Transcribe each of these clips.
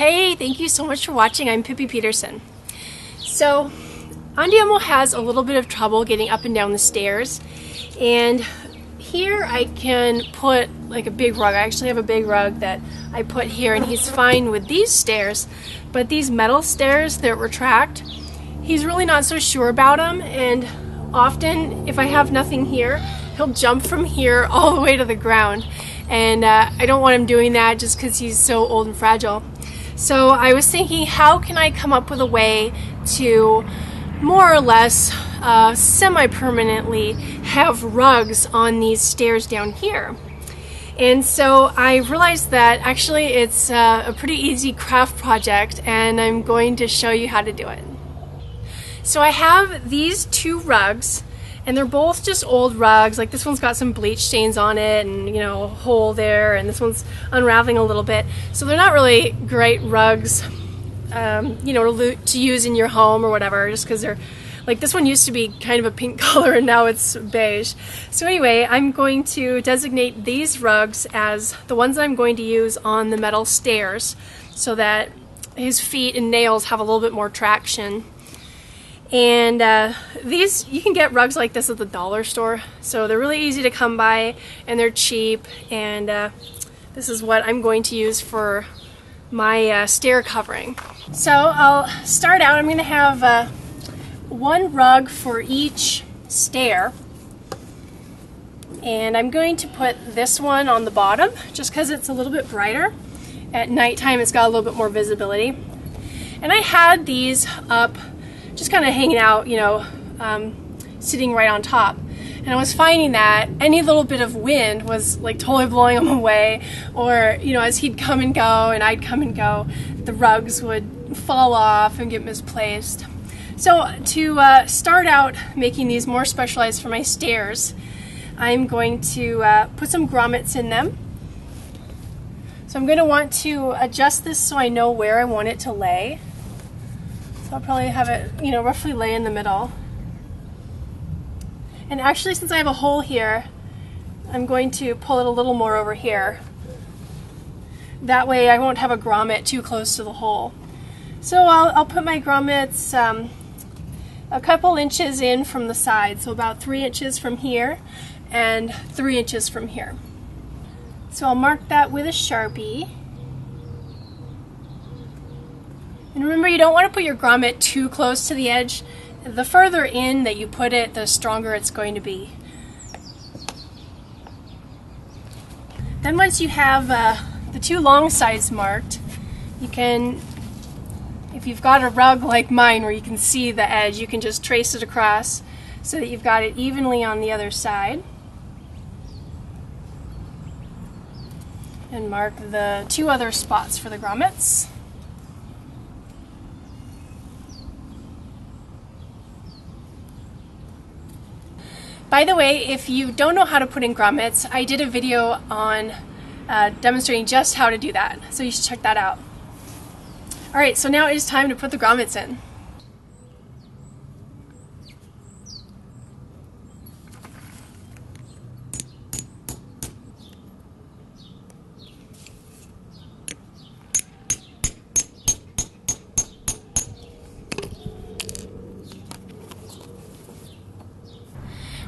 Hey, thank you so much for watching. I'm Pippi Peterson. So, Andiamo has a little bit of trouble getting up and down the stairs, and here I can put like a big rug. I actually have a big rug that I put here, and he's fine with these stairs, but these metal stairs that retract, he's really not so sure about them, and often if I have nothing here, he'll jump from here all the way to the ground, and I don't want him doing that just because he's so old and fragile. So I was thinking, how can I come up with a way to more or less semi-permanently have rugs on these stairs down here? And so I realized that actually it's a pretty easy craft project, and I'm going to show you how to do it. So I have these two rugs, and they're both just old rugs. Like this one's got some bleach stains on it and, you know, a hole there, and this one's unraveling a little bit. So they're not really great rugs, you know, to use in your home or whatever, just because they're, like this one used to be kind of a pink color and now it's beige. So anyway, I'm going to designate these rugs as the ones that I'm going to use on the metal stairs so that his feet and nails have a little bit more traction. And these, you can get rugs like this at the dollar store, so they're really easy to come by and they're cheap, and this is what I'm going to use for my stair covering. So I'll start out, I'm going to have one rug for each stair, and I'm going to put this one on the bottom just because it's a little bit brighter. At nighttime it's got a little bit more visibility. And I had these up just kind of hanging out, you know, sitting right on top. And I was finding that any little bit of wind was like totally blowing them away, or, you know, as he'd come and go and I'd come and go, the rugs would fall off and get misplaced. So to start out making these more specialized for my stairs, I'm going to put some grommets in them. So I'm going to want to adjust this so I know where I want it to lay. I'll probably have it, you know, roughly lay in the middle. And actually, since I have a hole here, I'm going to pull it a little more over here. That way I won't have a grommet too close to the hole. So I'll put my grommets a couple inches in from the side, so about 3 inches from here and 3 inches from here. So I'll mark that with a Sharpie. And remember, you don't want to put your grommet too close to the edge. The further in that you put it, the stronger it's going to be. Then once you have the two long sides marked, you can, if you've got a rug like mine where you can see the edge, you can just trace it across so that you've got it evenly on the other side. And mark the two other spots for the grommets. By the way, if you don't know how to put in grommets, I did a video on demonstrating just how to do that, so you should check that out. Alright, so now it is time to put the grommets in.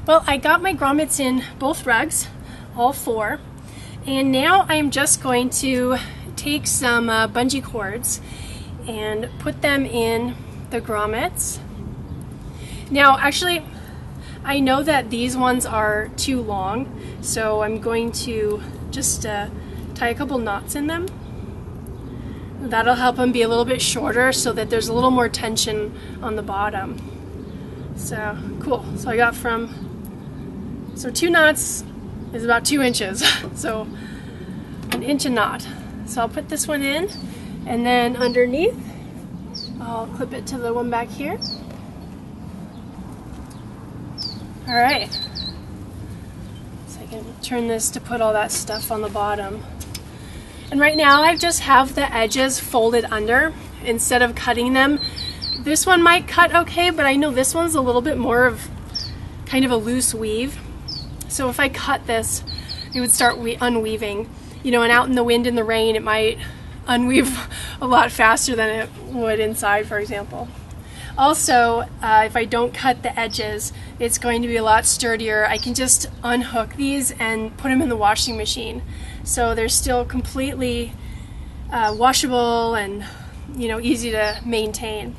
Well, I got my grommets in both rugs, all four, and now I'm just going to take some bungee cords and put them in the grommets. Now, actually, I know that these ones are too long, so I'm going to just tie a couple knots in them. That'll help them be a little bit shorter so that there's a little more tension on the bottom. So, cool. So I got so 2 knots is about 2 inches, so 1 inch a knot. So I'll put this one in, and then underneath I'll clip it to the one back here. Alright, so I can turn this to put all that stuff on the bottom. And right now I just have the edges folded under instead of cutting them. This one might cut okay, but I know this one's a little bit more of kind of a loose weave. So if I cut this, it would start unweaving, you know, and out in the wind and the rain, it might unweave a lot faster than it would inside, for example. Also, if I don't cut the edges, it's going to be a lot sturdier. I can just unhook these and put them in the washing machine. So they're still completely washable and, you know, easy to maintain.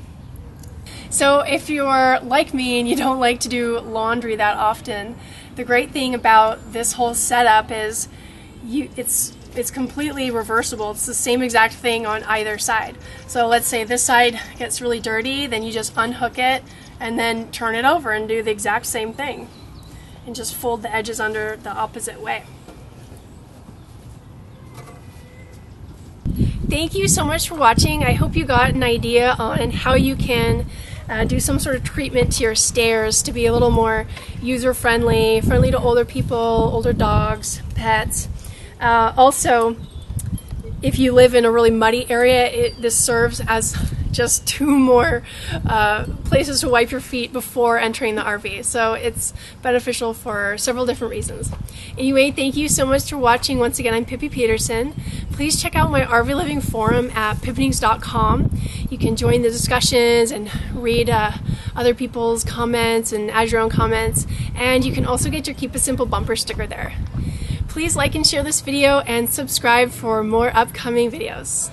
So if you're like me and you don't like to do laundry that often, the great thing about this whole setup is it's completely reversible. It's the same exact thing on either side. So let's say this side gets really dirty, then you just unhook it and then turn it over and do the exact same thing and just fold the edges under the opposite way. Thank you so much for watching. I hope you got an idea on how you can do some sort of treatment to your stairs to be a little more user-friendly, friendly to older people, older dogs, pets. Also, if you live in a really muddy area, this serves as just 2 more places to wipe your feet before entering the RV. So it's beneficial for several different reasons. Anyway, thank you so much for watching. Once again, I'm Pippi Peterson. Please check out my RV Living forum at pippinings.com. You can join the discussions and read other people's comments and add your own comments. And you can also get your Keep It Simple bumper sticker there. Please like and share this video and subscribe for more upcoming videos.